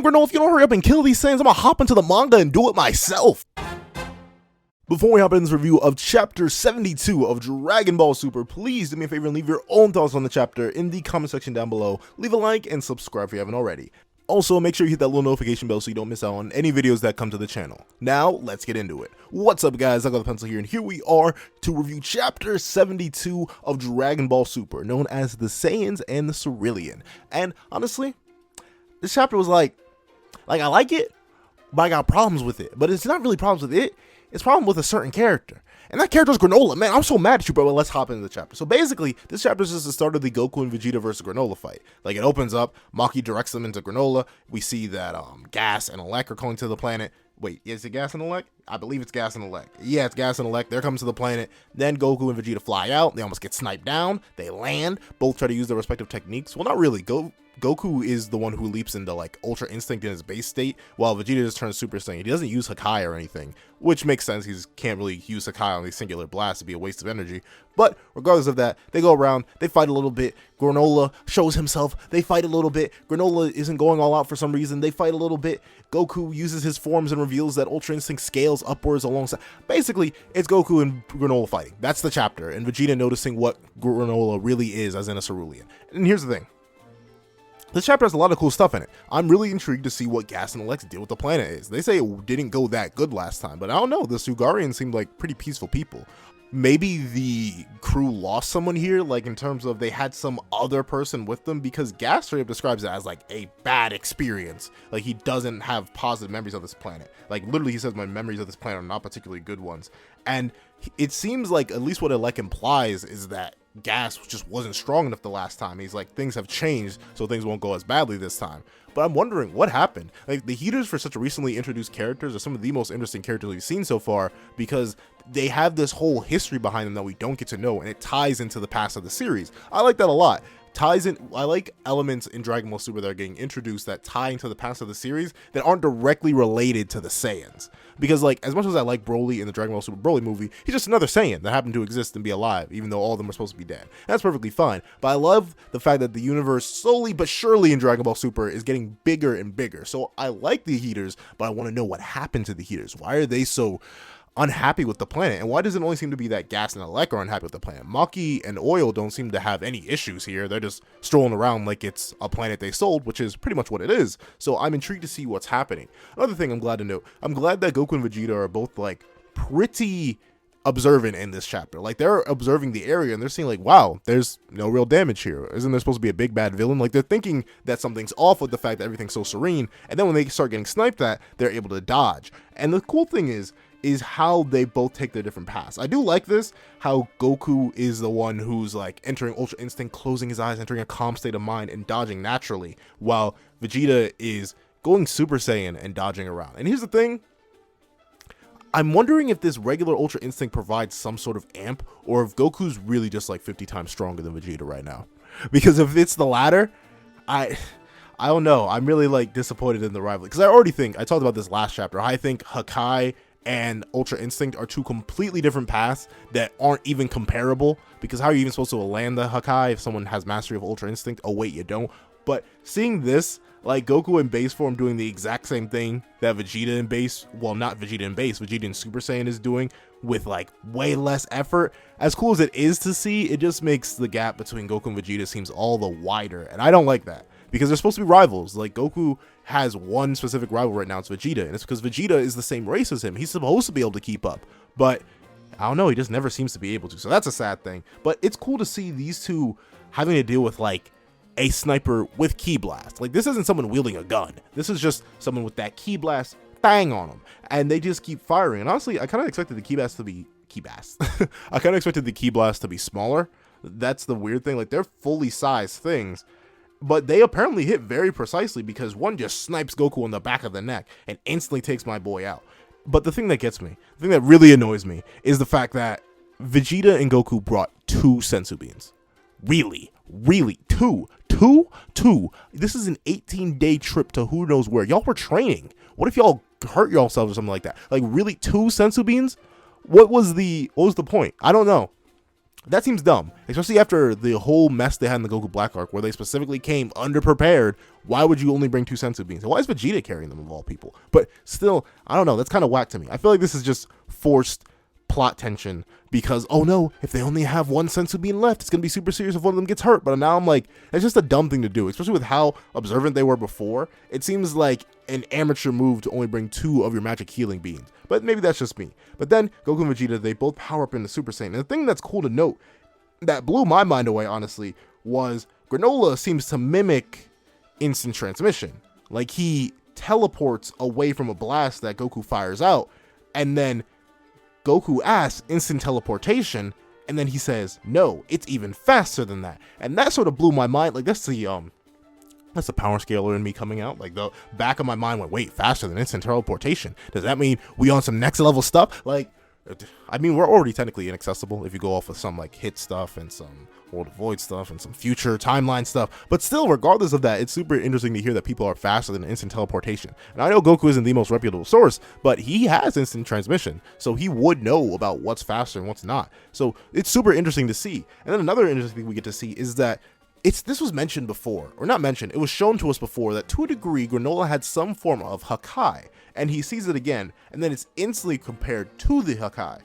man, Granola, if you don't hurry up and kill these things, I'm gonna hop into the manga and do it myself. Before we hop into this review of Chapter 72 of Dragon Ball Super, please do me a favor and leave your own thoughts on the chapter in the comment section down below. Leave a like and subscribe if you haven't already. Also, make sure you hit that little notification bell so you don't miss out on any videos that come to the channel. Now, let's get into it. What's up, guys? I got the pencil here, and here we are to review Chapter 72 of Dragon Ball Super, known as the Saiyans and the Cerulean. And honestly, this chapter was like I like it, but I got problems with it. But it's not really problems with it. It's a problem with a certain character. And that character is Granola. Man, I'm so mad at you, bro. But let's hop into the chapter. So basically, this chapter is just the start of the Goku and Vegeta versus Granola fight. Like, it opens up, Maki directs them into Granola. We see that Gas and Elec are coming to the planet. Wait, is it Gas and Elec? I believe it's Gas and Elec. Yeah, it's Gas and Elec. They're coming to the planet. Then Goku and Vegeta fly out. They almost get sniped down. They land. Both try to use their respective techniques. Well, not really. Goku is the one who leaps into like Ultra Instinct in his base state, while Vegeta just turns Super Saiyan. He doesn't use Hakai or anything, which makes sense. He can't really use Hakai on these singular blasts. It'd be a waste of energy. But regardless of that, they go around, they fight a little bit. Granola shows himself. They fight a little bit. Granola isn't going all out for some reason. They fight a little bit. Goku uses his forms and reveals that Ultra Instinct scales upwards alongside. Basically, it's Goku and Granola fighting. That's the chapter. And Vegeta noticing what Granola really is as in a Cerulean. And here's the thing. This chapter has a lot of cool stuff in it. I'm really intrigued to see what Gas and Elec's deal with the planet is. They say it didn't go that good last time, but I don't know. The Sugarians seemed like pretty peaceful people. Maybe the crew lost someone here, like in terms of they had some other person with them, because Gas straight up describes it as like a bad experience. Like, he doesn't have positive memories of this planet. Like, literally he says, my memories of this planet are not particularly good ones. And it seems like at least what Elec implies is that Gas just wasn't strong enough the last time. He's like, things have changed, so things won't go as badly this time. But I'm wondering what happened. Like, the heaters for such a recently introduced characters are some of the most interesting characters we've seen so far, because they have this whole history behind them that we don't get to know, and it ties into the past of the series. I like that a lot. I like elements in Dragon Ball Super that are getting introduced that tie into the past of the series that aren't directly related to the Saiyans. Because, like, as much as I like Broly in the Dragon Ball Super Broly movie, he's just another Saiyan that happened to exist and be alive, even though all of them are supposed to be dead. That's perfectly fine. But I love the fact that the universe slowly but surely in Dragon Ball Super is getting bigger and bigger. So I like the heaters, but I want to know what happened to the heaters. Why are they so unhappy with the planet, and why does it only seem to be that Gas and Elec are unhappy with the planet? Maki and Oil don't seem to have any issues here. They're just strolling around like it's a planet they sold, which is pretty much what it is. So I'm intrigued to see what's happening. Another thing I'm glad to note, I'm glad that Goku and Vegeta are both like pretty observant in this chapter. Like, they're observing the area and they're seeing like, wow, there's no real damage here. Isn't there supposed to be a big bad villain? Like, they're thinking that something's off with the fact that everything's so serene, and then when they start getting sniped at, they're able to dodge. And the cool thing is how they both take their different paths. I do like this, how Goku is the one who's like entering Ultra Instinct, closing his eyes, entering a calm state of mind and dodging naturally, while Vegeta is going Super Saiyan and dodging around. And here's the thing, I'm wondering if this regular Ultra Instinct provides some sort of amp, or if Goku's really just like 50 times stronger than Vegeta right now. Because if it's the latter, I don't know. I'm really like disappointed in the rivalry, because I talked about this last chapter. I think Hakai and Ultra Instinct are two completely different paths that aren't even comparable, because how are you even supposed to land the Hakai if someone has mastery of Ultra Instinct? Oh wait, you don't. But seeing this, like Goku in base form doing the exact same thing that Vegeta in base, well, not Vegeta in base, Vegeta in Super Saiyan is doing with like way less effort, as cool as it is to see, it just makes the gap between Goku and Vegeta seems all the wider, and I don't like that. Because they're supposed to be rivals. Like, Goku has one specific rival right now, it's Vegeta, and it's because Vegeta is the same race as him. He's supposed to be able to keep up, but I don't know, he just never seems to be able to, so that's a sad thing. But it's cool to see these two having to deal with like a sniper with Ki Blast. Like, this isn't someone wielding a gun, this is just someone with that Ki Blast bang on them, and they just keep firing. And honestly, I kind of expected the Ki Blast to be I kind of expected the Ki Blast to be smaller. That's the weird thing. Like, they're fully sized things, but they apparently hit very precisely, because one just snipes Goku on the back of the neck and instantly takes my boy out. But the thing that gets me, the thing that really annoys me, is the fact that Vegeta and Goku brought 2 senzu beans. Really? Two? This is an 18-day trip to who knows where. Y'all were training. What if y'all hurt yourselves or something like that? Like, really, 2 senzu beans? What was the point? I don't know. That seems dumb, especially after the whole mess they had in the Goku Black arc, where they specifically came underprepared. Why would you only bring 2 senzu beans? Why is Vegeta carrying them of all people? But still, I don't know. That's kind of whack to me. I feel like this is just forced plot tension because, oh no, if they only have 1 senzu bean left, it's going to be super serious if one of them gets hurt. But now I'm like, it's just a dumb thing to do, especially with how observant they were before. It seems like an amateur move to only bring 2 of your magic healing beans. But maybe that's just me. But then Goku and Vegeta, they both power up into Super Saiyan. And the thing that's cool to note that blew my mind away, honestly, was Granola seems to mimic instant transmission. Like, he teleports away from a blast that Goku fires out, and then Goku asks instant teleportation, and then he says, no, it's even faster than that. And that sort of blew my mind. Like, that's the power scaler in me coming out. Like, the back of my mind went, wait, faster than instant teleportation? Does that mean we on some next level stuff? Like, I mean, we're already technically inaccessible if you go off of some like hit stuff and some World of Void stuff and some future timeline stuff. But still, regardless of that, it's super interesting to hear that people are faster than instant teleportation. And I know Goku isn't the most reputable source, but he has instant transmission, so he would know about what's faster and what's not. So it's super interesting to see. And then another interesting thing we get to see is that this was mentioned before, or not mentioned, it was shown to us before that to a degree Granola had some form of Hakai, and he sees it again, and then it's instantly compared to the Hakai.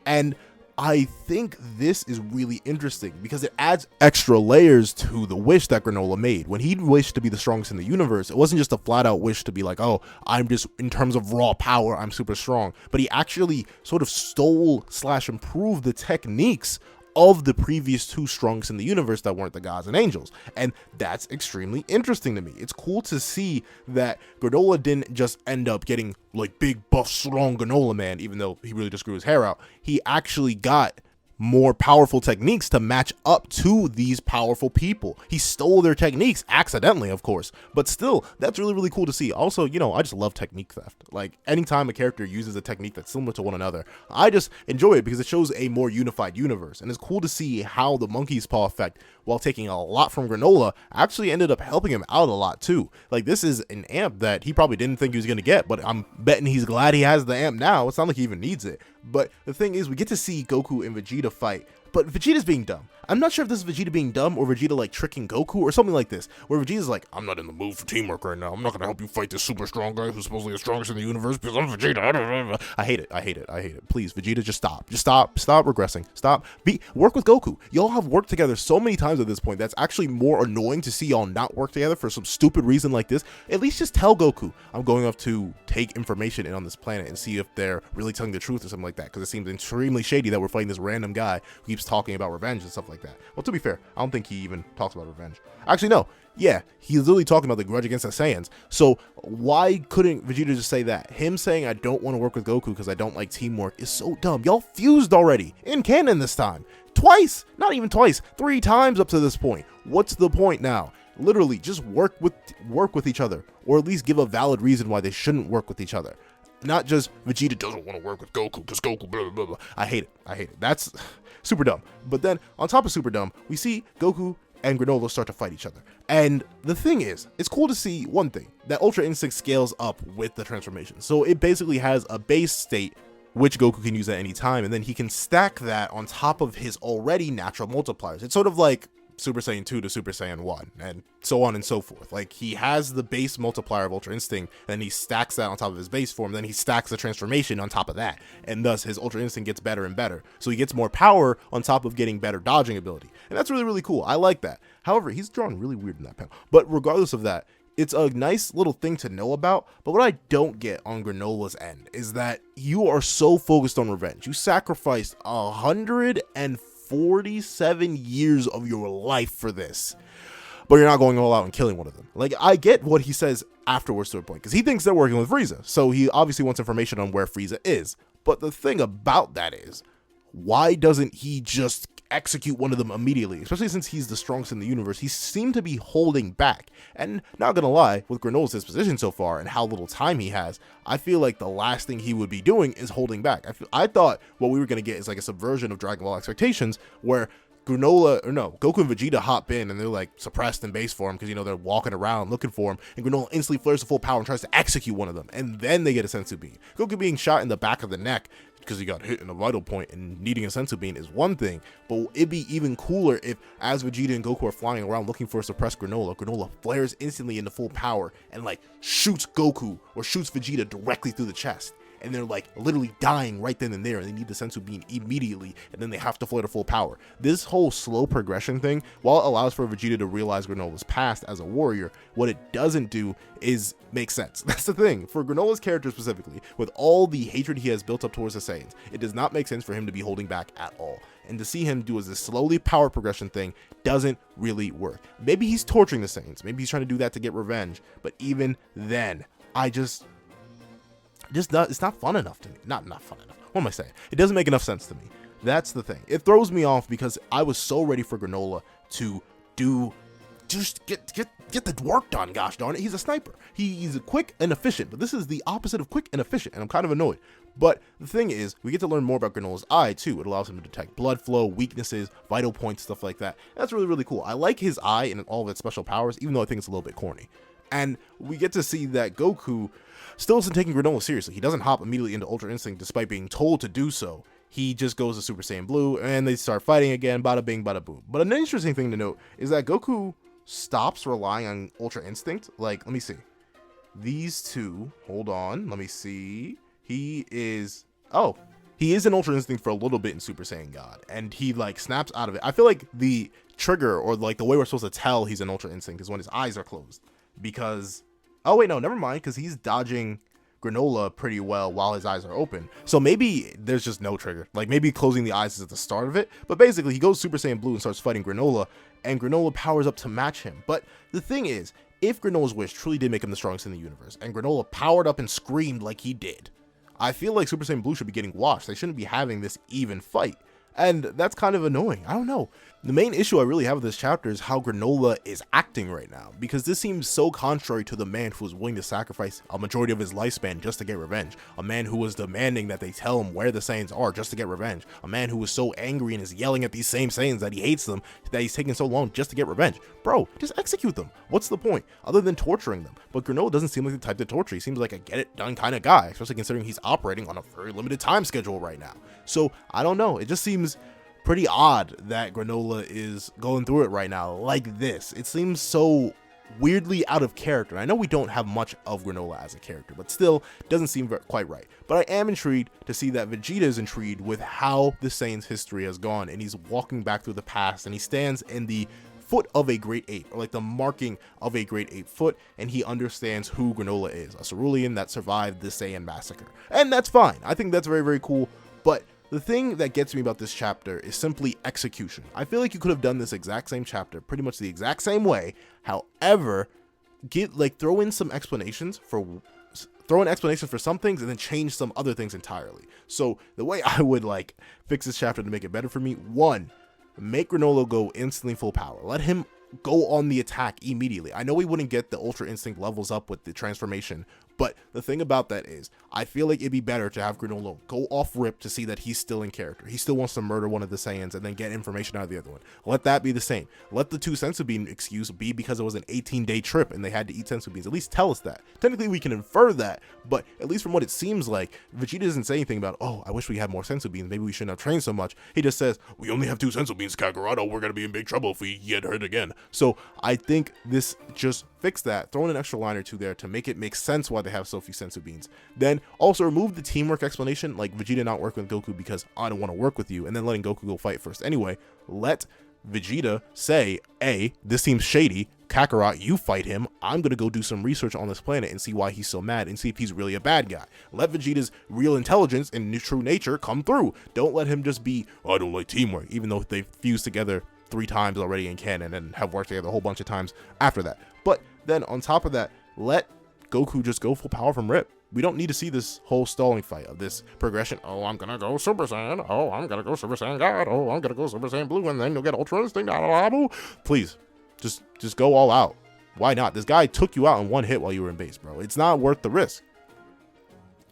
And I think this is really interesting because it adds extra layers to the wish that Granola made. When he wished to be the strongest in the universe, it wasn't just a flat out wish to be like, oh, I'm just, in terms of raw power, I'm super strong, but he actually sort of stole / improved the techniques of the previous 2 strongest in the universe that weren't the gods and angels. And that's extremely interesting to me. It's cool to see that Granola didn't just end up getting like big buff strong Granola man, even though he really just grew his hair out. He actually got more powerful techniques to match up to these powerful people. He stole their techniques accidentally, of course, but still, that's really, really cool to see. Also, you know, I just love technique theft. Like, anytime a character uses a technique that's similar to one another, I just enjoy it because it shows a more unified universe. And it's cool to see how the monkey's paw effect, while taking a lot from Granola, actually ended up helping him out a lot too. Like, this is an amp that he probably didn't think he was going to get, but I'm betting he's glad he has the amp now. It's not like he even needs it. But the thing is, we get to see Goku and Vegeta fight, but Vegeta's being dumb. I'm not sure if this is Vegeta being dumb or Vegeta like tricking Goku or something like this, where Vegeta's like, I'm not in the mood for teamwork right now. I'm not gonna help you fight this super strong guy who's supposedly the strongest in the universe because I'm Vegeta. I hate it. Please, Vegeta, just stop regressing. Work with Goku. Y'all have worked together so many times at this point that's actually more annoying to see y'all not work together for some stupid reason like this. At least just tell Goku, I'm going up to take information in on this planet and see if they're really telling the truth or something like that, because it seems extremely shady that we're fighting this random guy who keeps talking about revenge and stuff like that. Well, to be fair, I don't think he even talks about revenge. Actually, no. Yeah, he's literally talking about the grudge against the Saiyans. So why couldn't Vegeta just say that? Him saying, I don't want to work with Goku because I don't like teamwork is so dumb. Y'all fused already. In canon this time. Twice. Not even twice. 3 times up to this point. What's the point now? Literally, just work with each other. Or at least give a valid reason why they shouldn't work with each other. Not just Vegeta doesn't want to work with Goku because Goku blah, blah, blah. I hate it. That's super dumb. But then, on top of super dumb, we see Goku and Granola start to fight each other. And the thing is, it's cool to see one thing, that Ultra Instinct scales up with the transformation. So it basically has a base state which Goku can use at any time, and then he can stack that on top of his already natural multipliers. It's sort of like Super Saiyan 2 to Super Saiyan 1, and so on and so forth. Like, he has the base multiplier of Ultra Instinct, and he stacks that on top of his base form, then he stacks the transformation on top of that, and thus his Ultra Instinct gets better and better. So he gets more power on top of getting better dodging ability, and that's really, really cool. I like that. However, he's drawn really weird in that panel. But regardless of that, it's a nice little thing to know about. But what I don't get on Granola's end is that you are so focused on revenge. You sacrificed 147 years of your life for this, but you're not going all out and killing one of them. Like, I get what he says afterwards to a point, because he thinks they're working with Frieza, so he obviously wants information on where Frieza is. But the thing about that is, why doesn't he just execute one of them immediately? Especially since he's the strongest in the universe, he seemed to be holding back. And not gonna lie, with Granola's disposition so far and how little time he has, I feel like the last thing he would be doing is holding back. I thought what we were gonna get is like a subversion of Dragon Ball expectations, where Goku and Vegeta hop in and they're like suppressed in base form because, you know, they're walking around looking for him, and Granola instantly flares to full power and tries to execute one of them, and then they get a Senzu Bean. Goku being shot in the back of the neck because he got hit in a vital point and needing a Senzu Bean is one thing, but it'd be even cooler if, as Vegeta and Goku are flying around looking for a suppressed Granola flares instantly into full power and like shoots Goku or shoots Vegeta directly through the chest, and they're like literally dying right then and there, and they need the Senzu Bean immediately, and then they have to flare to full power. This whole slow progression thing, while it allows for Vegeta to realize Granola's past as a warrior, what it doesn't do is make sense. That's the thing. For Granola's character specifically, with all the hatred he has built up towards the Saiyans, it does not make sense for him to be holding back at all. And to see him do as this slowly power progression thing doesn't really work. Maybe he's torturing the Saiyans. Maybe he's trying to do that to get revenge. But even then, it's not fun enough to me. Not fun enough. What am I saying? It doesn't make enough sense to me. That's the thing. It throws me off because I was so ready for Granola to just get the work done. Gosh darn it. He's a sniper. He's quick and efficient, but this is the opposite of quick and efficient, and I'm kind of annoyed. But the thing is, we get to learn more about Granola's eye too. It allows him to detect blood flow, weaknesses, vital points, stuff like that. That's really, really cool. I like his eye and all of its special powers, even though I think it's a little bit corny. And we get to see that Goku still isn't taking Granola seriously. He doesn't hop immediately into Ultra Instinct despite being told to do so. He just goes to Super Saiyan Blue and they start fighting again, bada bing, bada boom. But an interesting thing to note is that Goku stops relying on Ultra Instinct. Like, let me see. These two, hold on, let me see. He is in Ultra Instinct for a little bit in Super Saiyan God, and he like snaps out of it. I feel like the trigger, or like the way we're supposed to tell he's in Ultra Instinct, is when his eyes are closed. Because, oh wait, no, never mind, because he's dodging Granola pretty well while his eyes are open. So maybe there's just no trigger. Like maybe closing the eyes is at the start of it. But basically he goes Super Saiyan Blue and starts fighting Granola, and Granola powers up to match him. But the thing is, if Granola's wish truly did make him the strongest in the universe, and Granola powered up and screamed like he did, I feel like Super Saiyan Blue should be getting washed. They shouldn't be having this even fight. And that's kind of annoying. I don't know. The main issue I really have with this chapter is how Granola is acting right now, because this seems so contrary to the man who was willing to sacrifice a majority of his lifespan just to get revenge, a man who was demanding that they tell him where the Saiyans are just to get revenge, a man who was so angry and is yelling at these same Saiyans that he hates them, that he's taking so long just to get revenge. Bro, just execute them. What's the point, other than torturing them? But Granola doesn't seem like the type to torture. He seems like a get-it-done kind of guy, especially considering he's operating on a very limited time schedule right now. So, I don't know. It just seems pretty odd that Granola is going through it right now like this. It seems so weirdly out of character. I know we don't have much of Granola as a character, but still doesn't seem quite right. But I am intrigued to see that Vegeta is intrigued with how the Saiyan's history has gone, and he's walking back through the past, and he stands in the foot of a great ape, or like the marking of a great ape foot, and he understands who Granola is, a cerulean that survived the Saiyan massacre. And that's fine. I think that's very, very cool. But the thing that gets me about this chapter is simply execution. I feel like you could have done this exact same chapter pretty much the exact same way. However, throw in explanations for some things and then change some other things entirely. So the way I would fix this chapter to make it better for me: 1, make Granola go instantly full power. Let him go on the attack immediately. I know we wouldn't get the Ultra Instinct levels up with the transformation, but the thing about that is, I feel like it'd be better to have Granola go off rip to see that he's still in character. He still wants to murder one of the Saiyans and then get information out of the other one. Let that be the same. Let the 2 Senzu Bean excuse be because it was an 18-day trip and they had to eat Senzu Beans. At least tell us that. Technically, we can infer that, but at least from what it seems like, Vegeta doesn't say anything about, oh, I wish we had more Senzu Beans. Maybe we shouldn't have trained so much. He just says, we only have 2 Senzu Beans, Kakarot. We're going to be in big trouble if we get hurt again. So I think this just fixed that. Throw in an extra line or two there to make it make sense why they have so few Senzu Beans. Then also remove the teamwork explanation, like Vegeta not working with Goku because I don't want to work with you, and then letting Goku go fight first anyway. Let Vegeta say, hey, this seems shady. Kakarot, you fight him. I'm going to go do some research on this planet and see why he's so mad and see if he's really a bad guy. Let Vegeta's real intelligence and true nature come through. Don't let him just be, I don't like teamwork, even though they've fused together 3 times already in canon and have worked together a whole bunch of times after that. But then on top of that, let Goku just go full power from rip. We don't need to see this whole stalling fight of this progression. Oh, I'm gonna go Super Saiyan. Oh, I'm gonna go Super Saiyan God. Oh, I'm gonna go Super Saiyan Blue, and then you'll get Ultra Instinct. Please, just go all out. Why not? This guy took you out in 1 hit while you were in base, bro. It's not worth the risk.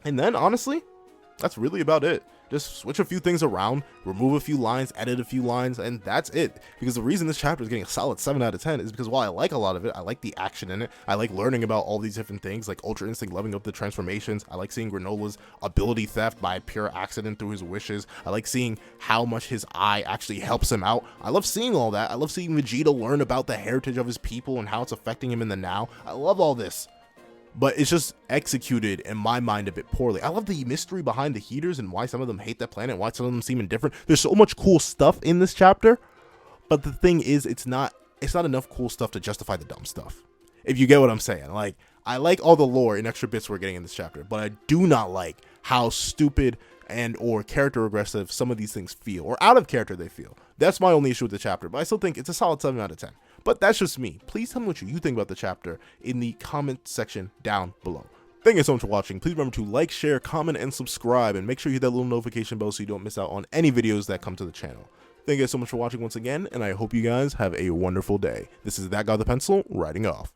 And then, honestly, that's really about it. Just switch a few things around, remove a few lines, edit a few lines, and that's it. Because the reason this chapter is getting a solid 7 out of 10 is because while I like a lot of it, I like the action in it, I like learning about all these different things, like Ultra Instinct leveling up the transformations, I like seeing Granola's ability theft by pure accident through his wishes, I like seeing how much his eye actually helps him out, I love seeing all that, I love seeing Vegeta learn about the heritage of his people and how it's affecting him in the now, I love all this. But it's just executed in my mind a bit poorly. I love the mystery behind the heaters and why some of them hate that planet, why some of them seem indifferent. There's so much cool stuff in this chapter, but the thing is, it's not enough cool stuff to justify the dumb stuff. If you get what I'm saying. Like, I like all the lore and extra bits we're getting in this chapter, but I do not like how stupid and or character regressive some of these things feel, or out of character they feel. That's my only issue with the chapter, but I still think it's a solid 7 out of 10. But that's just me. Please tell me what you think about the chapter in the comment section down below. Thank you so much for watching. Please remember to like, share, comment, and subscribe, and make sure you hit that little notification bell so you don't miss out on any videos that come to the channel. Thank you guys so much for watching once again, and I hope you guys have a wonderful day. This is That Guy with the Pencil, writing off.